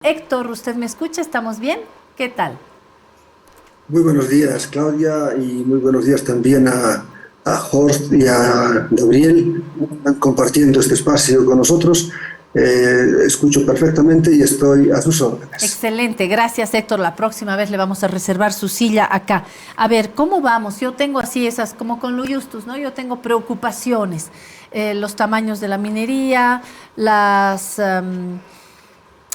Héctor, ¿usted me escucha? ¿Estamos bien? ¿Qué tal? Muy buenos días, Claudia, y muy buenos días también a Horst y a Gabriel compartiendo este espacio con nosotros. Escucho perfectamente y estoy a sus órdenes. Excelente, gracias Héctor. La próxima vez le vamos a reservar su silla acá. A ver, ¿cómo vamos? Yo tengo así esas, como con lo Justus, ¿no? Yo tengo preocupaciones. Los tamaños de la minería, las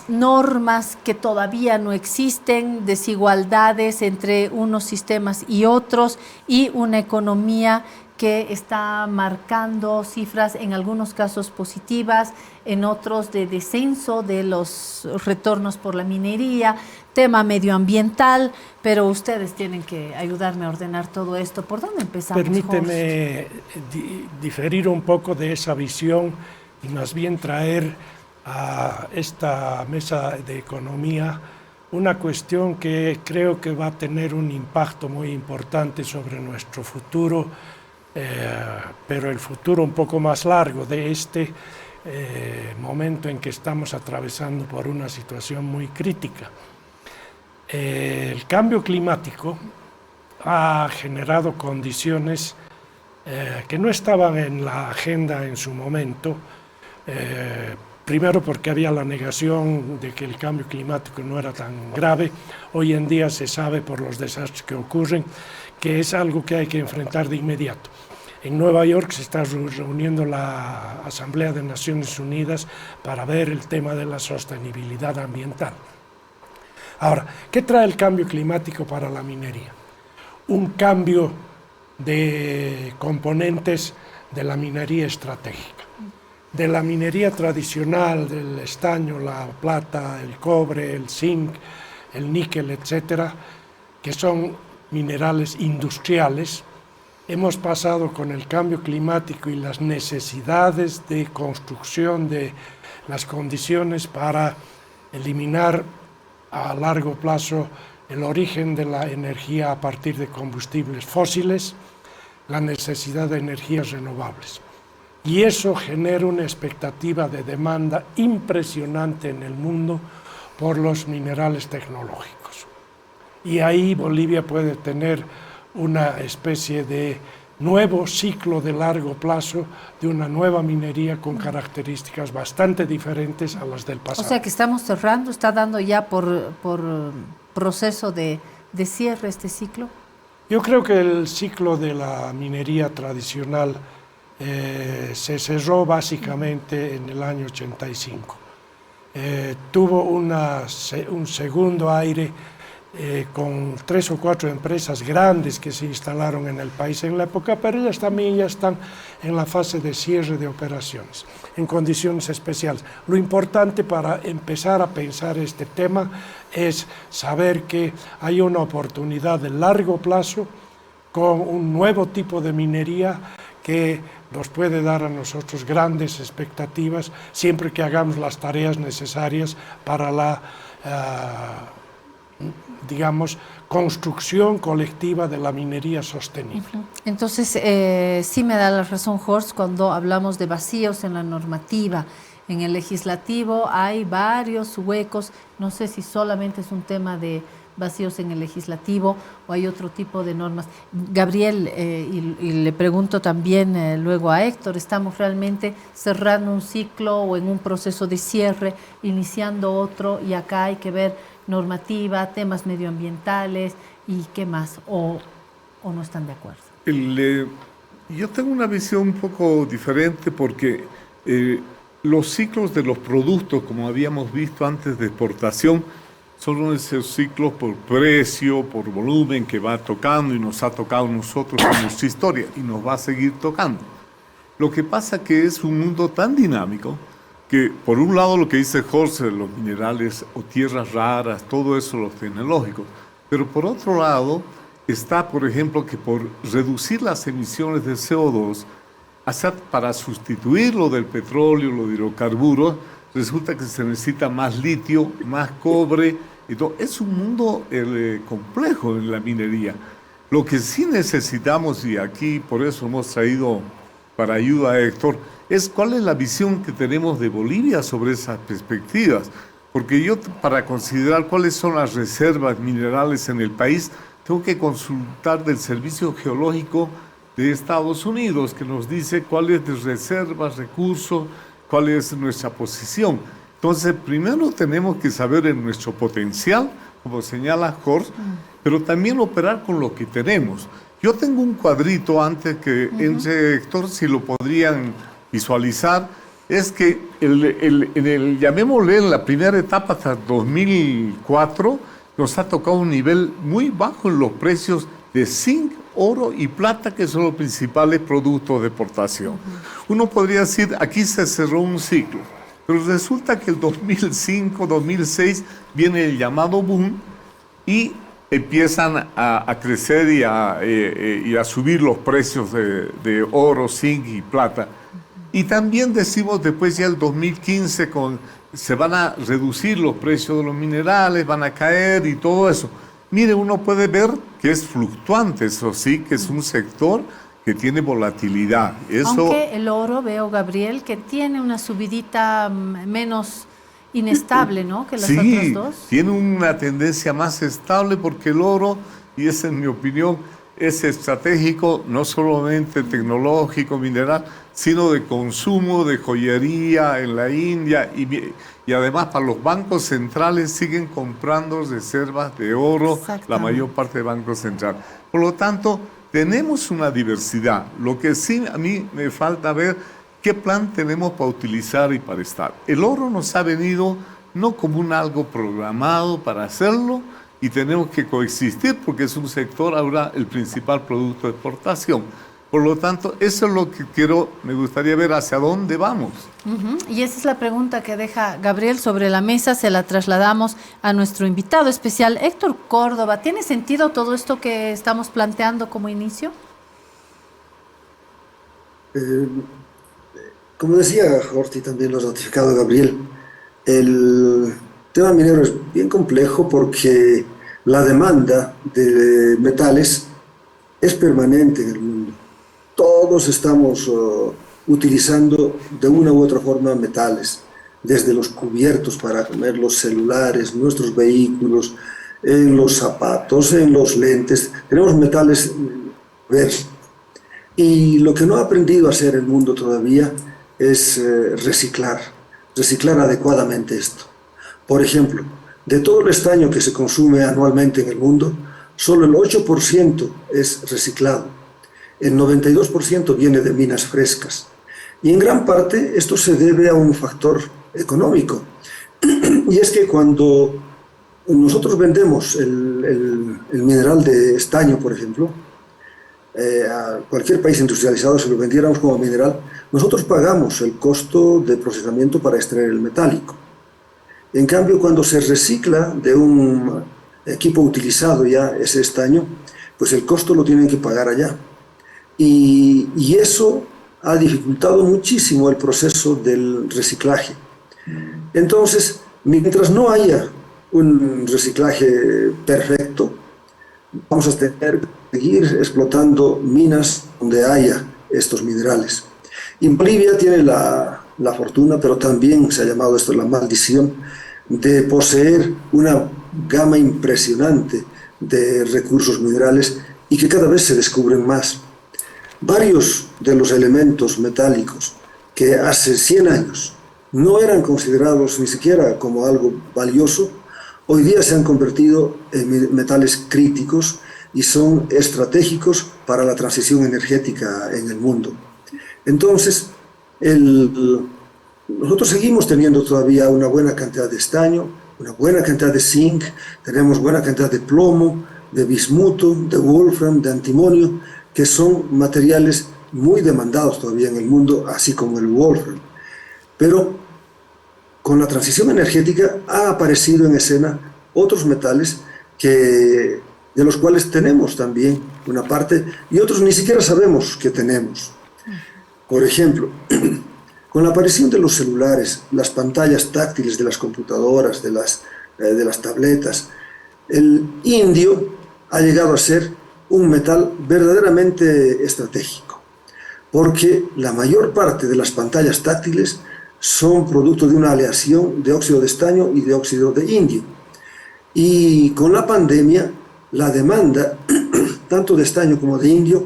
normas que todavía no existen, desigualdades entre unos sistemas y otros y una economía que está marcando cifras en algunos casos positivas, en otros de descenso de los retornos por la minería, tema medioambiental, pero ustedes tienen que ayudarme a ordenar todo esto. ¿Por dónde empezamos, Horst? Permíteme diferir un poco de esa visión y más bien traer a esta mesa de economía una cuestión que creo que va a tener un impacto muy importante sobre nuestro futuro, pero el futuro un poco más largo de este momento en que estamos atravesando por una situación muy crítica. El cambio climático ha generado condiciones que no estaban en la agenda en su momento, primero porque había la negación de que el cambio climático no era tan grave. Hoy en día se sabe por los desastres que ocurren que es algo que hay que enfrentar de inmediato. En Nueva York se está reuniendo la Asamblea de Naciones Unidas para ver el tema de la sostenibilidad ambiental. Ahora, ¿qué trae el cambio climático para la minería? Un cambio de componentes de la minería estratégica. De la minería tradicional, del estaño, la plata, el cobre, el zinc, el níquel, etcétera, que son minerales industriales, hemos pasado con el cambio climático y las necesidades de construcción de las condiciones para eliminar a largo plazo el origen de la energía a partir de combustibles fósiles, la necesidad de energías renovables. Y eso genera una expectativa de demanda impresionante en el mundo por los minerales tecnológicos. Y ahí Bolivia puede tener una especie de nuevo ciclo de largo plazo de una nueva minería con características bastante diferentes a las del O pasado. sea que estamos cerrando, está dando ya por proceso de cierre este ciclo. Yo creo que el ciclo de la minería tradicional se cerró básicamente en el año 85. Tuvo un segundo aire con 3 o 4 empresas grandes que se instalaron en el país en la época, pero ellas también ya están en la fase de cierre de operaciones, en condiciones especiales. Lo importante para empezar a pensar este tema es saber que hay una oportunidad de largo plazo con un nuevo tipo de minería que nos puede dar a nosotros grandes expectativas siempre que hagamos las tareas necesarias para la digamos, construcción colectiva de la minería sostenible. Entonces, sí me da la razón, Horst, cuando hablamos de vacíos en la normativa. En el legislativo hay varios huecos, no sé si solamente es un tema de vacíos en el legislativo o hay otro tipo de normas. Gabriel, y le pregunto también luego a Héctor, ¿estamos realmente cerrando un ciclo o en un proceso de cierre, iniciando otro y acá hay que ver normativa, temas medioambientales y qué más? ¿O no están de acuerdo? Yo tengo una visión un poco diferente porque los ciclos de los productos, como habíamos visto antes de exportación, son esos ciclos por precio, por volumen que va tocando y nos ha tocado a nosotros en nuestra historia y nos va a seguir tocando. Lo que pasa que es un mundo tan dinámico que por un lado lo que dice Jorge, los minerales o tierras raras, todo eso los tecnológicos, pero por otro lado está, por ejemplo, que por reducir las emisiones de CO2, para sustituir lo del petróleo, lo de hidrocarburos, resulta que se necesita más litio, más cobre, y todo. Es un mundo complejo en la minería. Lo que sí necesitamos, y aquí por eso hemos traído para ayuda a Héctor, es cuál es la visión que tenemos de Bolivia sobre esas perspectivas. Porque yo, para considerar cuáles son las reservas minerales en el país, tengo que consultar del Servicio Geológico de Estados Unidos, que nos dice cuáles de reservas, recursos, cuál es nuestra posición. Entonces, primero tenemos que saber en nuestro potencial, como señala Horst, pero también operar con lo que tenemos. Yo tengo un cuadrito antes que entre Héctor, si lo podrían visualizar, es que llamémosle en la primera etapa hasta 2004, nos ha tocado un nivel muy bajo en los precios de zinc, oro y plata, que son los principales productos de exportación. Uno podría decir, aquí se cerró un ciclo, pero resulta que el 2005, 2006 viene el llamado boom y empiezan a crecer y a subir los precios de oro, zinc y plata. Y también decimos después ya el 2015 se van a reducir los precios de los minerales, van a caer y todo eso. Mire, uno puede ver que es fluctuante, eso sí, que es un sector que tiene volatilidad. Aunque el oro, veo, Gabriel, que tiene una subidita menos inestable, ¿no?, que las otras dos. Sí, tiene una tendencia más estable porque el oro, y esa es mi opinión, es estratégico, no solamente tecnológico, mineral, sino de consumo, de joyería en la India, y además para los bancos centrales siguen comprando reservas de oro, la mayor parte de bancos centrales. Por lo tanto, tenemos una diversidad. Lo que sí a mí me falta ver, ¿qué plan tenemos para utilizar y para estar? El oro nos ha venido no como algo programado para hacerlo, y tenemos que coexistir porque es un sector ahora el principal producto de exportación. Por lo tanto, eso es lo que me gustaría ver hacia dónde vamos. Y esa es la pregunta que deja Gabriel sobre la mesa, se la trasladamos a nuestro invitado especial, Héctor Córdoba. ¿Tiene sentido todo esto que estamos planteando como inicio? Como decía Horst y también lo ha ratificado Gabriel, el tema minero es bien complejo porque la demanda de metales es permanente en el mundo. Todos estamos utilizando de una u otra forma metales, desde los cubiertos para poner los celulares, nuestros vehículos, en los zapatos, en los lentes. Tenemos metales diversos. Y lo que no ha aprendido a hacer el mundo todavía es reciclar adecuadamente esto. Por ejemplo, de todo el estaño que se consume anualmente en el mundo, solo el 8% es reciclado. El 92% viene de minas frescas. Y en gran parte esto se debe a un factor económico. Y es que cuando nosotros vendemos el mineral de estaño, por ejemplo, a cualquier país industrializado, si lo vendiéramos como mineral, nosotros pagamos el costo de procesamiento para extraer el metálico. En cambio, cuando se recicla de un equipo utilizado ya ese estaño, pues el costo lo tienen que pagar allá. Y eso ha dificultado muchísimo el proceso del reciclaje. Entonces, mientras no haya un reciclaje perfecto, vamos a tener que seguir explotando minas donde haya estos minerales. Y Bolivia tiene la fortuna, pero también se ha llamado esto la maldición, de poseer una gama impresionante de recursos minerales y que cada vez se descubren más. Varios de los elementos metálicos que hace 100 años no eran considerados ni siquiera como algo valioso, hoy día se han convertido en metales críticos y son estratégicos para la transición energética en el mundo. Entonces, nosotros seguimos teniendo todavía una buena cantidad de estaño, una buena cantidad de zinc, tenemos buena cantidad de plomo, de bismuto, de wolfram, de antimonio, que son materiales muy demandados todavía en el mundo, así como el wolfram. Pero con la transición energética ha aparecido en escena otros metales de los cuales tenemos también una parte y otros ni siquiera sabemos que tenemos. Por ejemplo, con la aparición de los celulares, las pantallas táctiles de las computadoras, de las tabletas, el indio ha llegado a ser un metal verdaderamente estratégico, porque la mayor parte de las pantallas táctiles son producto de una aleación de óxido de estaño y de óxido de indio. Y con la pandemia, la demanda, tanto de estaño como de indio,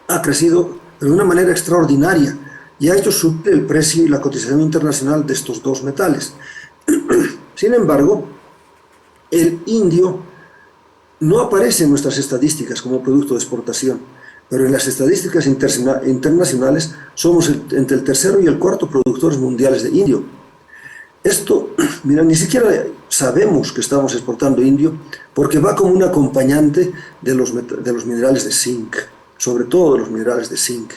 ha crecido de una manera extraordinaria y ha hecho subir el precio y la cotización internacional de estos dos metales. Sin embargo, el indio no aparece en nuestras estadísticas como producto de exportación, pero en las estadísticas internacionales somos entre el tercero y el cuarto productores mundiales de indio. Esto, mira, ni siquiera sabemos que estamos exportando indio porque va como un acompañante de los minerales de zinc, sobre todo de los minerales de zinc.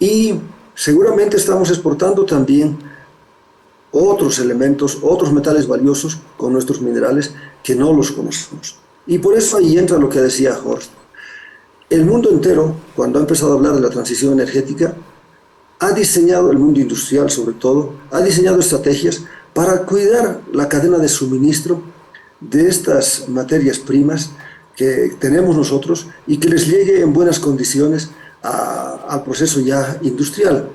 Y seguramente estamos exportando también otros elementos, otros metales valiosos con nuestros minerales que no los conocemos. Y por eso ahí entra lo que decía Horst. El mundo entero, cuando ha empezado a hablar de la transición energética, ha diseñado, el mundo industrial sobre todo, ha diseñado estrategias para cuidar la cadena de suministro de estas materias primas que tenemos nosotros y que les llegue en buenas condiciones al proceso ya industrial.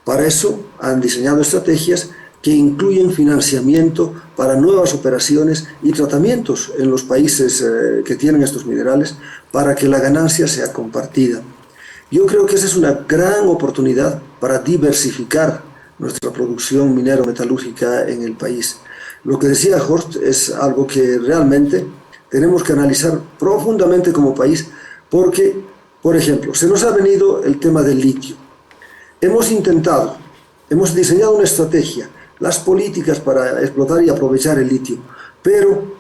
Para eso han diseñado estrategias que incluyen financiamiento para nuevas operaciones y tratamientos en los países que tienen estos minerales para que la ganancia sea compartida. Yo creo que esa es una gran oportunidad para diversificar nuestra producción minero-metalúrgica en el país. Lo que decía Horst es algo que realmente tenemos que analizar profundamente como país porque, por ejemplo, se nos ha venido el tema del litio. Hemos diseñado una estrategia, las políticas para explotar y aprovechar el litio, pero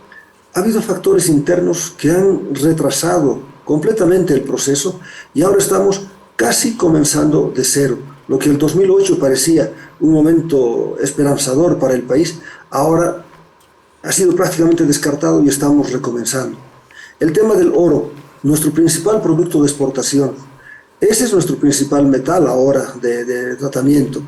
ha habido factores internos que han retrasado completamente el proceso y ahora estamos casi comenzando de cero. Lo que en el 2008 parecía un momento esperanzador para el país, ahora ha sido prácticamente descartado y estamos recomenzando. El tema del oro, nuestro principal producto de exportación, ese es nuestro principal metal ahora de tratamiento.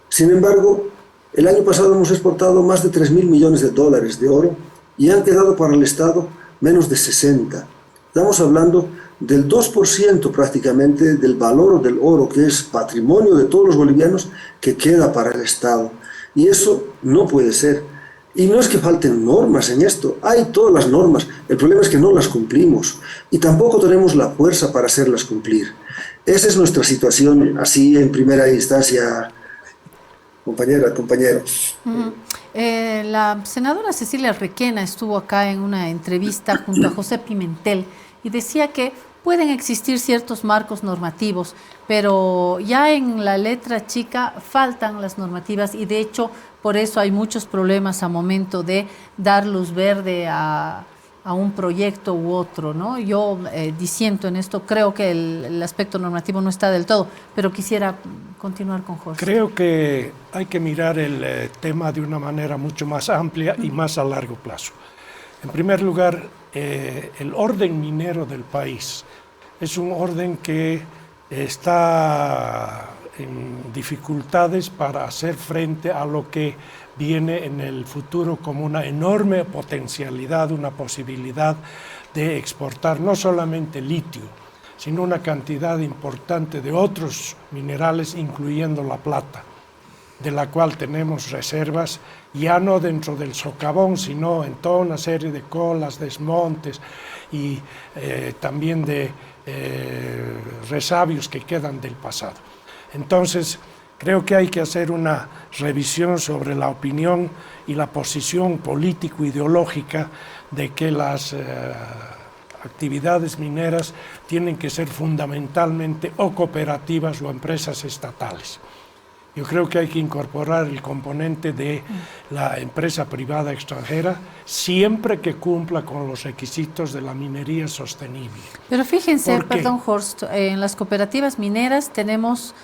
Sin embargo, el año pasado hemos exportado más de 3.000 millones de dólares de oro y han quedado para el Estado menos de 60. Estamos hablando del 2% prácticamente del valor del oro, que es patrimonio de todos los bolivianos, que queda para el Estado. Y eso no puede ser. Y no es que falten normas en esto, hay todas las normas, el problema es que no las cumplimos y tampoco tenemos la fuerza para hacerlas cumplir. Esa es nuestra situación así en primera instancia, compañera, compañeros. La senadora Cecilia Requena estuvo acá en una entrevista junto a José Pimentel y decía que pueden existir ciertos marcos normativos, pero ya en la letra chica faltan las normativas y de hecho por eso hay muchos problemas a momento de dar luz verde a un proyecto u otro, ¿no? Yo disiento en esto, creo que el aspecto normativo no está del todo, pero quisiera continuar con Jorge. Creo que hay que mirar el tema de una manera mucho más amplia y más a largo plazo. En primer lugar, el orden minero del país es un orden que está en dificultades para hacer frente a lo que viene en el futuro como una enorme potencialidad, una posibilidad de exportar no solamente litio, sino una cantidad importante de otros minerales, incluyendo la plata, de la cual tenemos reservas, ya no dentro del socavón, sino en toda una serie de colas, desmontes y también de resabios que quedan del pasado. Entonces, creo que hay que hacer una revisión sobre la opinión y la posición político-ideológica de que las actividades mineras tienen que ser fundamentalmente o cooperativas o empresas estatales. Yo creo que hay que incorporar el componente de la empresa privada extranjera siempre que cumpla con los requisitos de la minería sostenible. Pero fíjense, perdón Horst, en las cooperativas mineras tenemos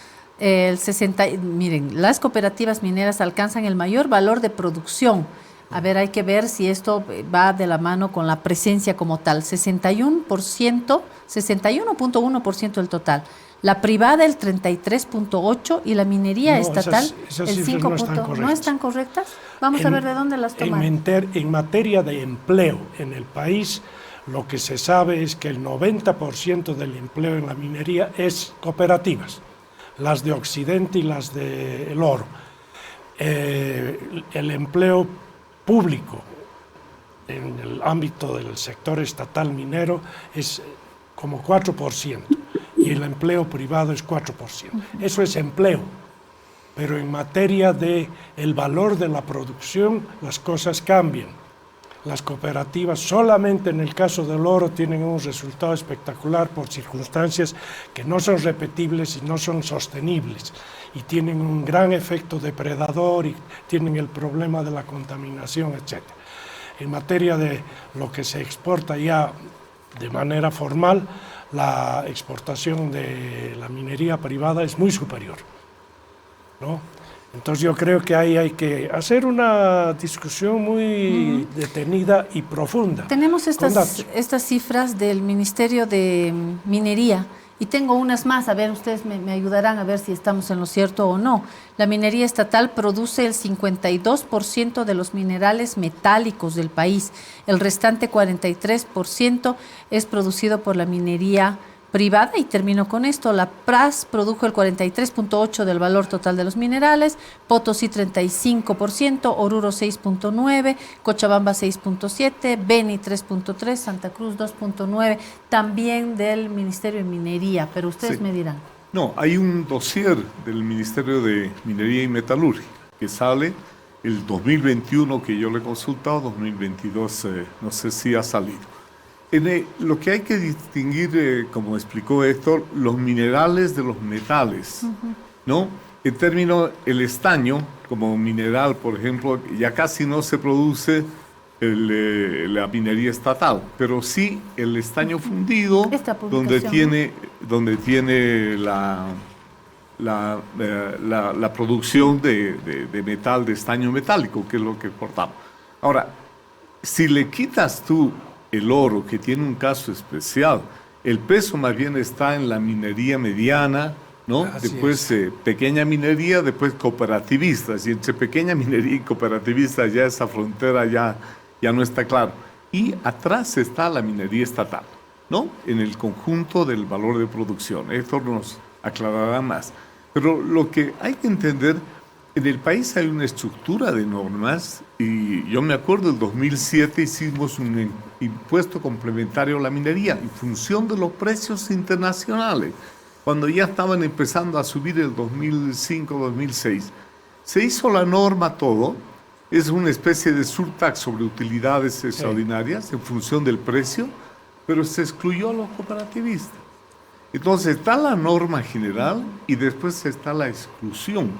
miren, las cooperativas mineras alcanzan el mayor valor de producción. A ver, hay que ver si esto va de la mano con la presencia como tal. 61.1% del total. La privada el 33.8% y la minería estatal esas el 5%. ¿No están correctas? Vamos a ver de dónde las toman. En materia de empleo en el país, lo que se sabe es que el 90% del empleo en la minería es cooperativas, las de Occidente y las del oro. el empleo público en el ámbito del sector estatal minero es como 4% y el empleo privado es 4%. Eso es empleo, pero en materia de el valor de la producción las cosas cambian. Las cooperativas solamente en el caso del oro tienen un resultado espectacular por circunstancias que no son repetibles y no son sostenibles y tienen un gran efecto depredador y tienen el problema de la contaminación, etc. En materia de lo que se exporta ya de manera formal, la exportación de la minería privada es muy superior, ¿no? Entonces yo creo que ahí hay que hacer una discusión muy detenida y profunda. Tenemos estas cifras del Ministerio de Minería y tengo unas más, a ver, ustedes me ayudarán a ver si estamos en lo cierto o no. La minería estatal produce el 52% de los minerales metálicos del país, el restante 43% es producido por la minería privada, y termino con esto. La PRAS produjo el 43.8% del valor total de los minerales, Potosí 35%, Oruro 6.9%, Cochabamba 6.7%, Beni 3.3%, Santa Cruz 2.9%, también del Ministerio de Minería, pero ustedes me dirán. No, hay un dossier del Ministerio de Minería y Metalurgia que sale el 2021, que yo le he consultado, 2022 no sé si ha salido. Lo que hay que distinguir, como explicó Héctor, los minerales de los metales, ¿no? En términos, el estaño como mineral, por ejemplo, ya casi no se produce la minería estatal, pero sí el estaño fundido, donde tiene la producción de metal, de estaño metálico, que es lo que exportamos. Ahora, si le quitas tú el oro, que tiene un caso especial, el peso más bien está en la minería mediana, ¿no? Después pequeña minería, después cooperativistas, y entre pequeña minería y cooperativista ya esa frontera ya no está clara. Y atrás está la minería estatal, ¿no? En el conjunto del valor de producción. Esto nos aclarará más. Pero lo que hay que entender, en el país hay una estructura de normas, y yo me acuerdo, en 2007 hicimos un impuesto complementario a la minería en función de los precios internacionales, cuando ya estaban empezando a subir el 2005-2006. Se hizo la norma todo, es una especie de surtax sobre utilidades extraordinarias en función del precio, pero se excluyó a los cooperativistas. Entonces está la norma general y después está la exclusión.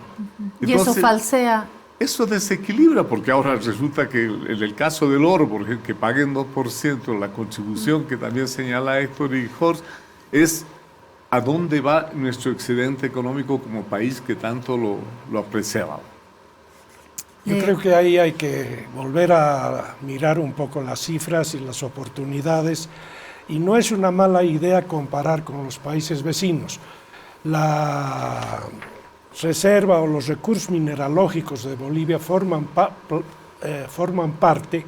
Entonces, y eso falsea. Eso desequilibra, porque ahora resulta que en el caso del oro, por ejemplo, que paguen 2%, la contribución que también señala Héctor y Jorge, es a dónde va nuestro excedente económico como país que tanto lo apreciaba. Yo creo que ahí hay que volver a mirar un poco las cifras y las oportunidades. Y no es una mala idea comparar con los países vecinos. La reserva o los recursos mineralógicos de Bolivia forman parte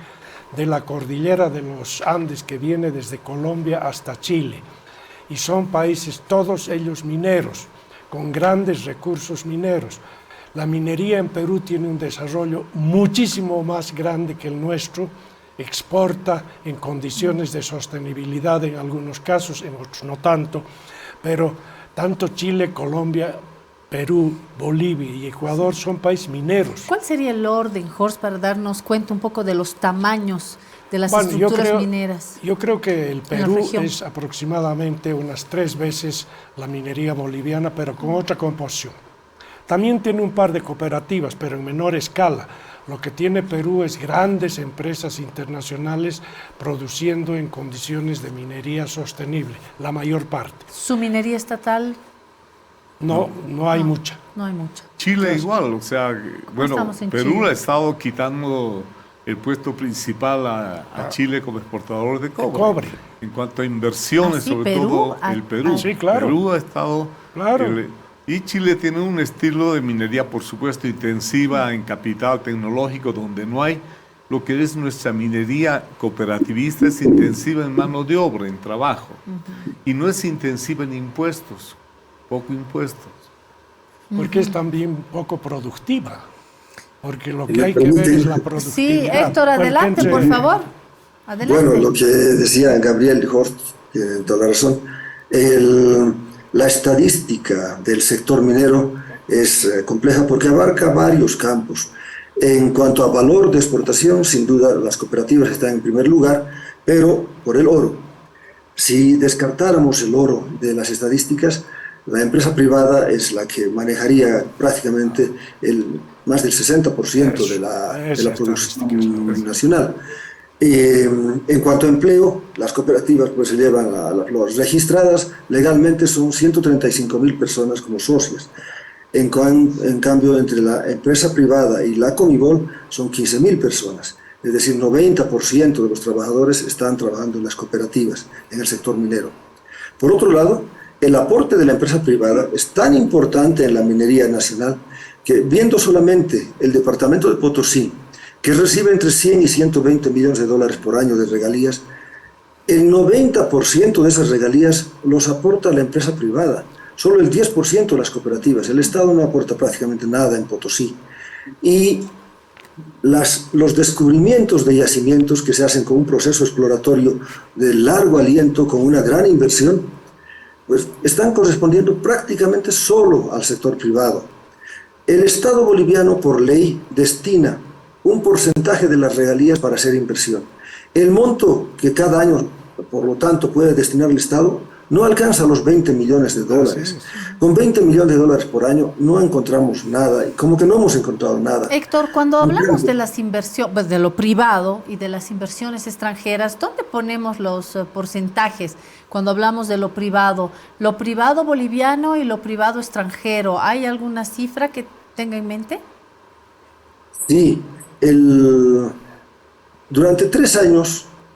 de la cordillera de los Andes que viene desde Colombia hasta Chile. Y son países, todos ellos mineros, con grandes recursos mineros. La minería en Perú tiene un desarrollo muchísimo más grande que el nuestro, exporta en condiciones de sostenibilidad en algunos casos, en otros no tanto, pero tanto Chile, Colombia, Perú, Bolivia y Ecuador son países mineros. ¿Cuál sería el orden, Jorge, para darnos cuenta un poco de los tamaños de las estructuras mineras? Yo creo que el Perú es aproximadamente unas 3 veces la minería boliviana, pero con otra composición. También tiene un par de cooperativas, pero en menor escala. Lo que tiene Perú es grandes empresas internacionales produciendo en condiciones de minería sostenible, la mayor parte. ¿Su minería estatal? No hay mucha. No hay mucha. Chile igual, o sea, bueno, Perú Chile. ha estado quitando el puesto principal a Chile como exportador de cobre. En cuanto a inversiones, sobre todo el Perú. Sí, claro. Perú ha estado... Claro. Y Chile tiene un estilo de minería, por supuesto, intensiva en capital tecnológico, donde no hay lo que es nuestra minería cooperativista, es intensiva en mano de obra, en trabajo. Y no es intensiva en impuestos, poco impuestos. Porque es también poco productiva. porque lo Si que me hay que ver permiten. es la Sí, productividad. Héctor, adelante, por favor. Adelante. Bueno, lo que decía Gabriel Horst, tiene toda la razón. La estadística del sector minero es compleja porque abarca varios campos. En cuanto a valor de exportación, sin duda las cooperativas están en primer lugar, pero por el oro. Si descartáramos el oro de las estadísticas, la empresa privada es la que manejaría prácticamente más del 60% de Esa la estadística es la producción verdad. nacional. En cuanto a empleo, las cooperativas pues se llevan las registradas legalmente son 135.000 personas como socias. En cambio, entre la empresa privada y la Comibol son 15.000 personas. Es decir, 90% de los trabajadores están trabajando en las cooperativas, en el sector minero. Por otro lado, el aporte de la empresa privada es tan importante en la minería nacional que, viendo solamente el departamento de Potosí, que recibe entre 100 y 120 millones de dólares por año de regalías, el 90% de esas regalías los aporta la empresa privada, solo el 10% de las cooperativas. El Estado no aporta prácticamente nada en Potosí. Y los descubrimientos de yacimientos que se hacen con un proceso exploratorio de largo aliento, con una gran inversión, pues están correspondiendo prácticamente solo al sector privado. El Estado boliviano, por ley, destina un porcentaje de las regalías para hacer inversión. El monto que cada año, por lo tanto, puede destinar el Estado no alcanza los 20 millones de dólares. Con 20 millones de dólares por año no encontramos nada, y como que no hemos encontrado nada. Héctor, cuando hablamos de las inversiones, de lo privado y de las inversiones extranjeras, ¿dónde ponemos los porcentajes cuando hablamos de lo privado boliviano y lo privado extranjero? ¿Hay alguna cifra que tenga en mente? Sí, durante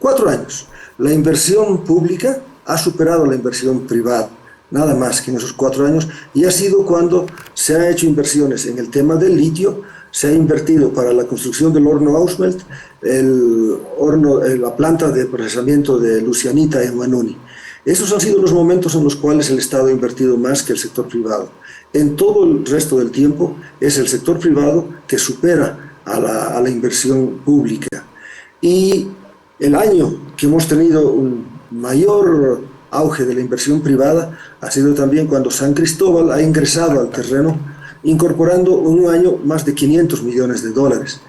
4 años, la inversión pública ha superado la inversión privada, nada más que en esos 4 años, y ha sido cuando se han hecho inversiones en el tema del litio, se ha invertido para la construcción del horno Ausmelt, la planta de procesamiento de Lucianita en Huanuni. Esos han sido los momentos en los cuales el Estado ha invertido más que el sector privado. En todo el resto del tiempo es el sector privado que supera a la inversión pública. Y el año que hemos tenido un mayor auge de la inversión privada ha sido también cuando San Cristóbal ha ingresado al terreno, incorporando en un año más de 500 millones de dólares.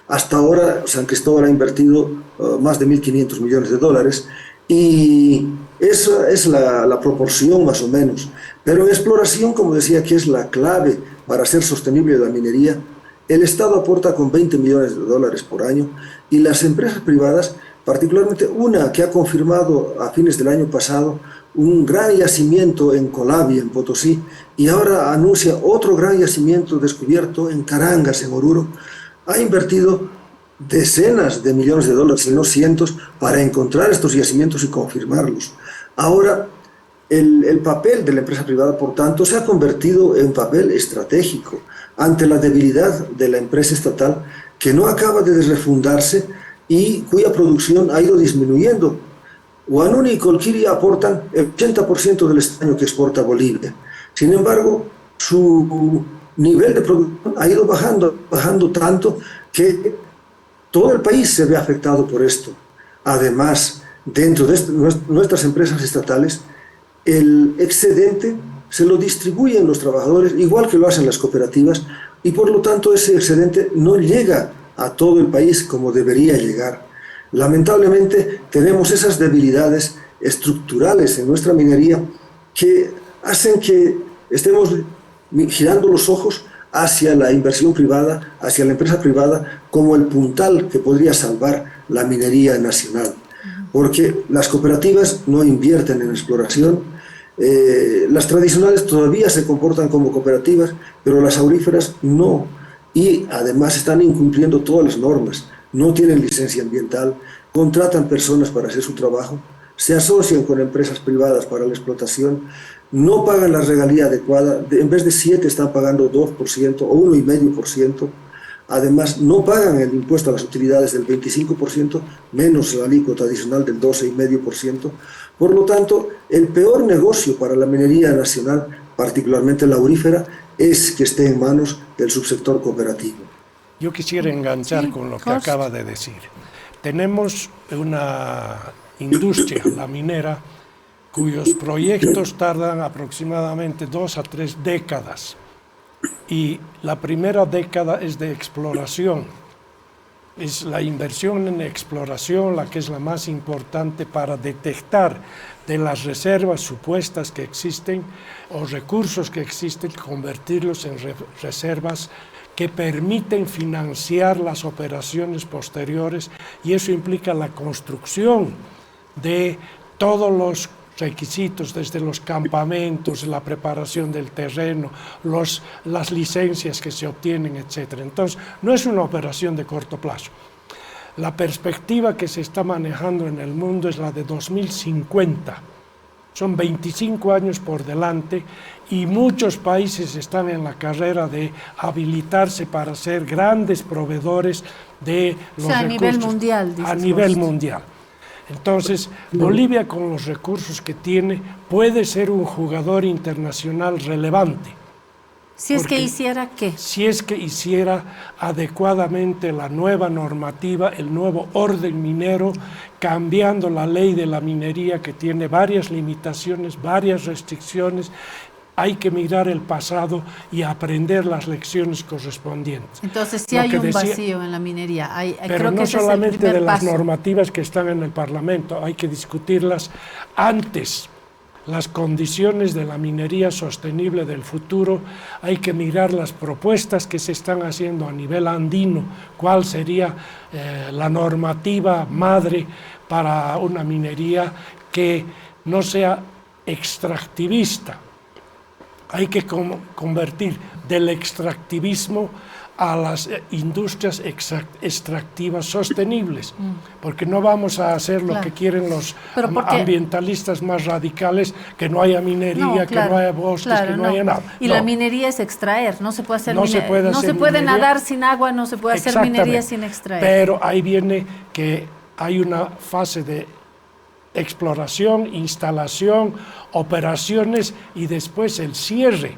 Hasta ahora San Cristóbal ha invertido más de 1.500 millones de dólares y esa es la proporción más o menos. Pero en exploración, como decía, que es la clave para hacer sostenible la minería, el Estado aporta con 20 millones de dólares por año y las empresas privadas, particularmente una que ha confirmado a fines del año pasado un gran yacimiento en Colabi, en Potosí, y ahora anuncia otro gran yacimiento descubierto en Carangas, en Oruro, ha invertido decenas de millones de dólares, si no cientos, para encontrar estos yacimientos y confirmarlos. Ahora, el papel de la empresa privada, por tanto, se ha convertido en papel estratégico ante la debilidad de la empresa estatal que no acaba de refundarse y cuya producción ha ido disminuyendo. Huanuni y Colquiri aportan el 80% del estaño que exporta Bolivia. Sin embargo, su nivel de producción ha ido bajando tanto que todo el país se ve afectado por esto. Además, dentro de nuestras empresas estatales, el excedente se lo distribuyen los trabajadores, igual que lo hacen las cooperativas, y por lo tanto ese excedente no llega a todo el país como debería llegar. Lamentablemente tenemos esas debilidades estructurales en nuestra minería que hacen que estemos girando los ojos hacia la inversión privada, hacia la empresa privada, como el puntal que podría salvar la minería nacional. Porque las cooperativas no invierten en exploración, las tradicionales todavía se comportan como cooperativas, pero las auríferas no. Y además están incumpliendo todas las normas, no tienen licencia ambiental, contratan personas para hacer su trabajo, se asocian con empresas privadas para la explotación, no pagan la regalía adecuada, en vez de 7 están pagando 2% o 1,5%, además no pagan el impuesto a las utilidades del 25%, menos la alícuota adicional del 12,5%, por lo tanto, el peor negocio para la minería nacional, particularmente la aurífera, es que esté en manos del subsector cooperativo. Yo quisiera enganchar Sí, con lo que Horst. acaba de decir. Tenemos una industria, la minera, cuyos proyectos tardan aproximadamente 2 a 3 décadas. Y la primera década es de exploración. Es la inversión en exploración la que es la más importante para detectar de las reservas supuestas que existen o recursos que existen, convertirlos en reservas que permiten financiar las operaciones posteriores, y eso implica la construcción de todos los requisitos, desde los campamentos, la preparación del terreno, las licencias que se obtienen, etc. Entonces, no es una operación de corto plazo. La perspectiva que se está manejando en el mundo es la de 2050. Son 25 años por delante y muchos países están en la carrera de habilitarse para ser grandes proveedores de los recursos. A nivel mundial, a nivel mundial. Entonces, Bolivia, con los recursos que tiene, puede ser un jugador internacional relevante. Si es que hiciera, ¿qué? Si es que hiciera adecuadamente la nueva normativa, el nuevo orden minero, cambiando la ley de la minería, que tiene varias limitaciones, varias restricciones. Hay que mirar el pasado y aprender las lecciones correspondientes. Entonces, sí hay un vacío en la minería. Pero creo no que ese solamente es el primer de las paso. normativas que están en el Parlamento, hay que discutirlas antes. Las condiciones de la minería sostenible del futuro, hay que mirar las propuestas que se están haciendo a nivel andino, cuál sería la normativa madre para una minería que no sea extractivista. Hay que convertir del extractivismo a las industrias extractivas sostenibles, porque no vamos a hacer lo que quieren los ambientalistas más radicales, que no haya minería, que no haya bosques, que no haya nada. Y la minería es extraer, no se puede hacer minería. No se puede minería. Nadar sin agua, no se puede hacer minería sin extraer. Pero ahí viene que hay una fase de exploración, instalación, operaciones y después el cierre,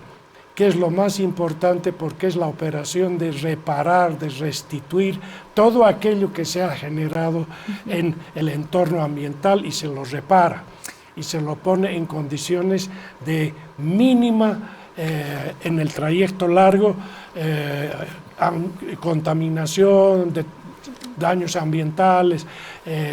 que es lo más importante, porque es la operación de reparar, de restituir todo aquello que se ha generado en el entorno ambiental, y se lo repara y se lo pone en condiciones de mínima en el trayecto largo contaminación, de daños ambientales,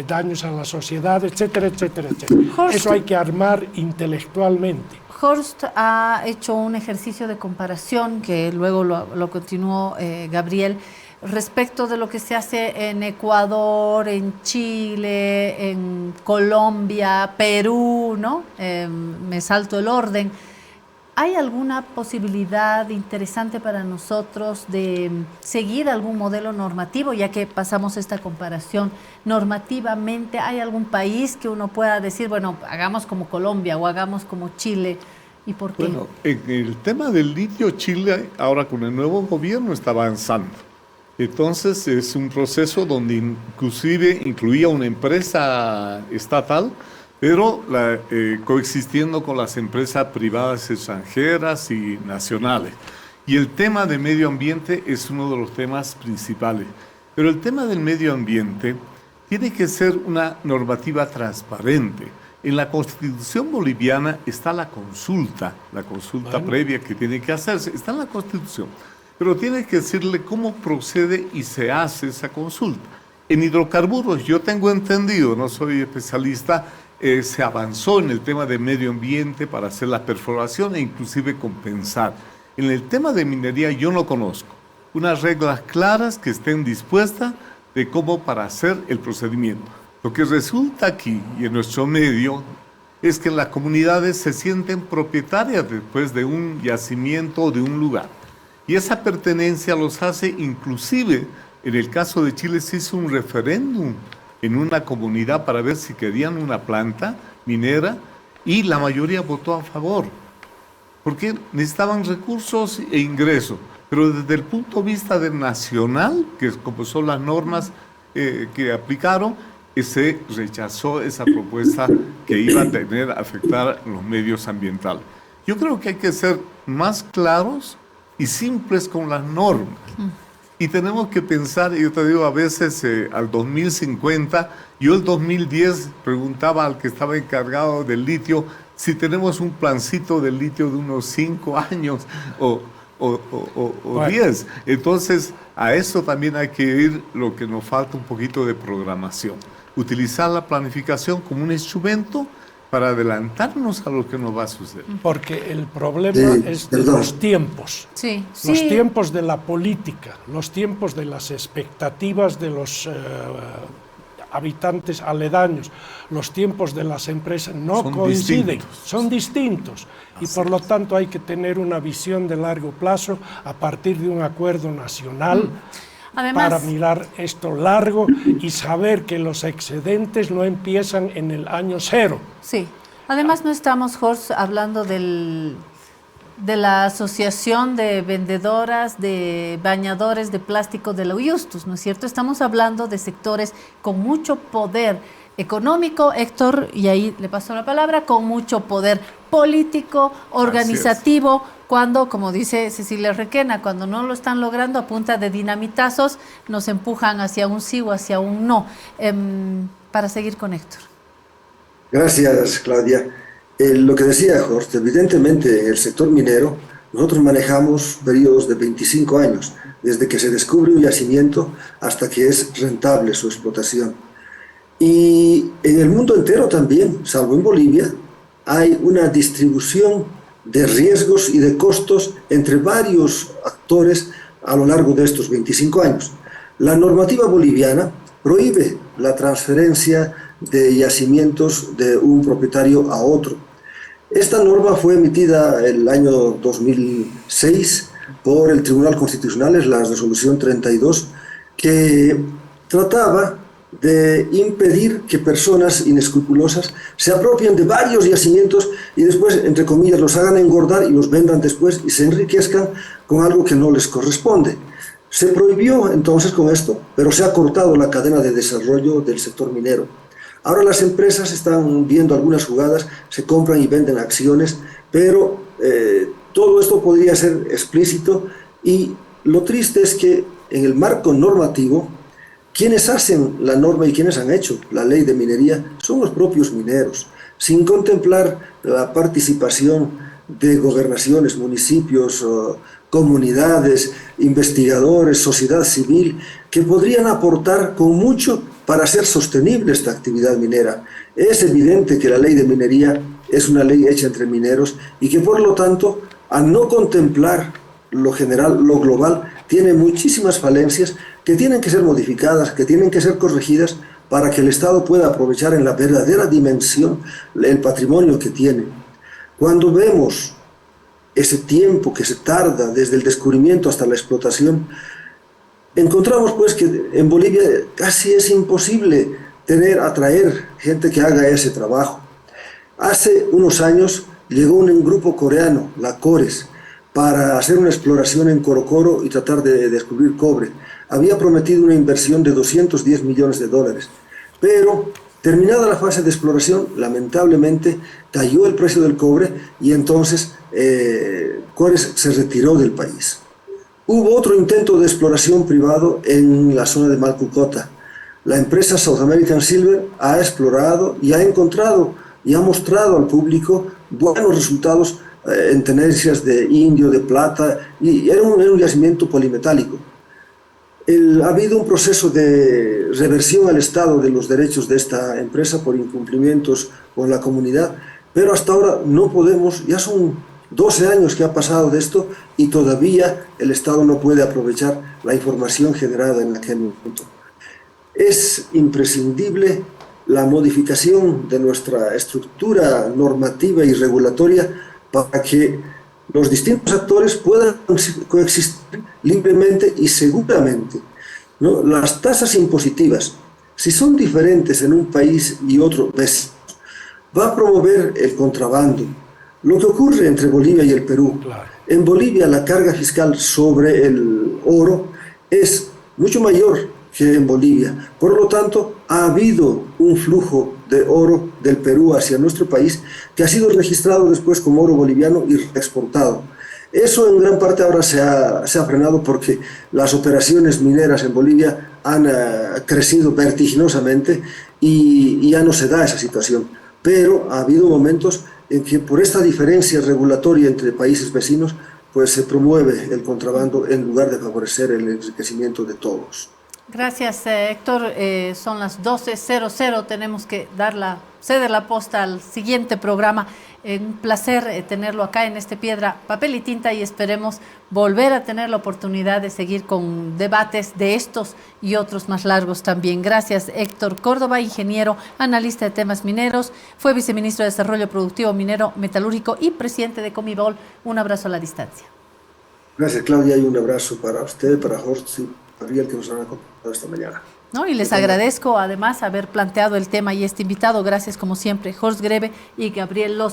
daños a la sociedad, etcétera, etcétera, etcétera. Eso hay que armar intelectualmente. Horst ha hecho un ejercicio de comparación, que luego lo continuó Gabriel, respecto de lo que se hace en Ecuador, en Chile, en Colombia, Perú, ¿no? Me salto el orden. ¿Hay alguna posibilidad interesante para nosotros de seguir algún modelo normativo, ya que pasamos esta comparación normativamente? ¿Hay algún país que uno pueda decir, bueno, hagamos como Colombia o hagamos como Chile? ¿Y por qué? Bueno, en el tema del litio, Chile ahora con el nuevo gobierno está avanzando. Entonces es un proceso donde inclusive incluía una empresa estatal, pero coexistiendo con las empresas privadas extranjeras y nacionales. Y el tema de medio ambiente es uno de los temas principales. Pero el tema del medio ambiente tiene que ser una normativa transparente. En la Constitución boliviana está la consulta previa que tiene que hacerse, está en la Constitución. Pero tiene que decirle cómo procede y se hace esa consulta. En hidrocarburos, yo tengo entendido, no soy especialista, se avanzó en el tema de medio ambiente para hacer la perforación e inclusive compensar. En el tema de minería yo no conozco unas reglas claras que estén dispuestas de cómo para hacer el procedimiento. Lo que resulta aquí y en nuestro medio es que las comunidades se sienten propietarias después de un yacimiento o de un lugar. Y esa pertenencia los hace, inclusive, en el caso de Chile se hizo un referéndum en una comunidad para ver si querían una planta minera y la mayoría votó a favor, porque necesitaban recursos e ingresos. Pero desde el punto de vista del nacional, que es como son las normas que aplicaron, se rechazó esa propuesta que iba a afectar los medios ambientales. Yo creo que hay que ser más claros y simples con las normas. Y tenemos que pensar, yo te digo, a veces al 2050, yo el 2010 preguntaba al que estaba encargado del litio si tenemos un plancito del litio de unos 5 años o 10. Entonces, a eso también hay que ir lo que nos falta un poquito de programación. Utilizar la planificación como un instrumento para adelantarnos a lo que nos va a suceder. Porque el problema es de los tiempos. Sí, Los sí. tiempos de la política, los tiempos de las expectativas de los habitantes aledaños, los tiempos de las empresas no Son coinciden, distintos. son distintos. Y por lo tanto hay que tener una visión de largo plazo a partir de un acuerdo nacional. Además, Para mirar esto largo y saber que los excedentes no empiezan en el año 0. sí. Además, no estamos, Horst, hablando de la Asociación de Vendedoras de Bañadores de Plástico de la Uyustus, ¿no es cierto? Estamos hablando de sectores con mucho poder económico, Héctor, y ahí le paso la palabra, con mucho poder político, organizativo, cuando, como dice Cecilia Requena, cuando no lo están logrando a punta de dinamitazos, nos empujan hacia un sí o hacia un no. Para seguir con Héctor. Gracias, Claudia. Lo que decía Horst, evidentemente en el sector minero nosotros manejamos periodos de 25 años, desde que se descubre un yacimiento hasta que es rentable su explotación. Y en el mundo entero también, salvo en Bolivia, hay una distribución de riesgos y de costos entre varios actores a lo largo de estos 25 años. La normativa boliviana prohíbe la transferencia de yacimientos de un propietario a otro. Esta norma fue emitida el año 2006 por el Tribunal Constitucional, es la resolución 32, que trataba de impedir que personas inescrupulosas se apropien de varios yacimientos y después, entre comillas, los hagan engordar y los vendan después y se enriquezcan con algo que no les corresponde. Se prohibió entonces con esto, pero se ha cortado la cadena de desarrollo del sector minero. Ahora las empresas están viendo algunas jugadas, se compran y venden acciones, pero todo esto podría ser explícito y lo triste es que en el marco normativo, quienes hacen la norma y quienes han hecho la ley de minería son los propios mineros, sin contemplar la participación de gobernaciones, municipios, comunidades, investigadores, sociedad civil, que podrían aportar con mucho para hacer sostenible esta actividad minera. Es evidente que la ley de minería es una ley hecha entre mineros y que por lo tanto, al no contemplar lo general, lo global, tiene muchísimas falencias que tienen que ser modificadas, que tienen que ser corregidas para que el Estado pueda aprovechar en la verdadera dimensión el patrimonio que tiene. Cuando vemos ese tiempo que se tarda desde el descubrimiento hasta la explotación, encontramos pues que en Bolivia casi es imposible atraer gente que haga ese trabajo. Hace unos años llegó un grupo coreano, la Cores, para hacer una exploración en Corocoro y tratar de descubrir cobre. Había prometido una inversión de $210 millones, pero terminada la fase de exploración, lamentablemente cayó el precio del cobre y entonces Cores se retiró del país. Hubo otro intento de exploración privado en la zona de Malcucota. La empresa South American Silver ha explorado y ha encontrado y ha mostrado al público buenos resultados en tenencias de indio, de plata, y era un yacimiento polimetálico. Ha habido un proceso de reversión al Estado de los derechos de esta empresa por incumplimientos con la comunidad, pero hasta ahora no podemos, ya son 12 años que ha pasado de esto y todavía el Estado no puede aprovechar la información generada en aquel momento. Es imprescindible la modificación de nuestra estructura normativa y regulatoria para que los distintos actores puedan coexistir libremente y seguramente, ¿no? Las tasas impositivas, si son diferentes en un país y otro, va a promover el contrabando. Lo que ocurre entre Bolivia y el Perú. Claro. En Bolivia la carga fiscal sobre el oro es mucho mayor que en Bolivia. Por lo tanto, ha habido un flujo de oro del Perú hacia nuestro país que ha sido registrado después como oro boliviano y exportado. Eso en gran parte ahora se ha frenado porque las operaciones mineras en Bolivia han crecido vertiginosamente y ya no se da esa situación. Pero ha habido momentos en que por esta diferencia regulatoria entre países vecinos, pues se promueve el contrabando en lugar de favorecer el enriquecimiento de todos. Gracias, Héctor. Son las 12:00. Tenemos que ceder la posta al siguiente programa. Un placer tenerlo acá en Piedra, Papel y Tinta, y esperemos volver a tener la oportunidad de seguir con debates de estos y otros más largos también. Gracias, Héctor Córdoba, ingeniero, analista de temas mineros, fue viceministro de Desarrollo Productivo Minero Metalúrgico y presidente de Comibol. Un abrazo a la distancia. Gracias, Claudia, y un abrazo para usted, para Horst y Gabriel, que nos han acompañado esta mañana. ¿No? Y les agradezco además haber planteado el tema y invitado. Gracias como siempre, Horst Greve y Gabriel Los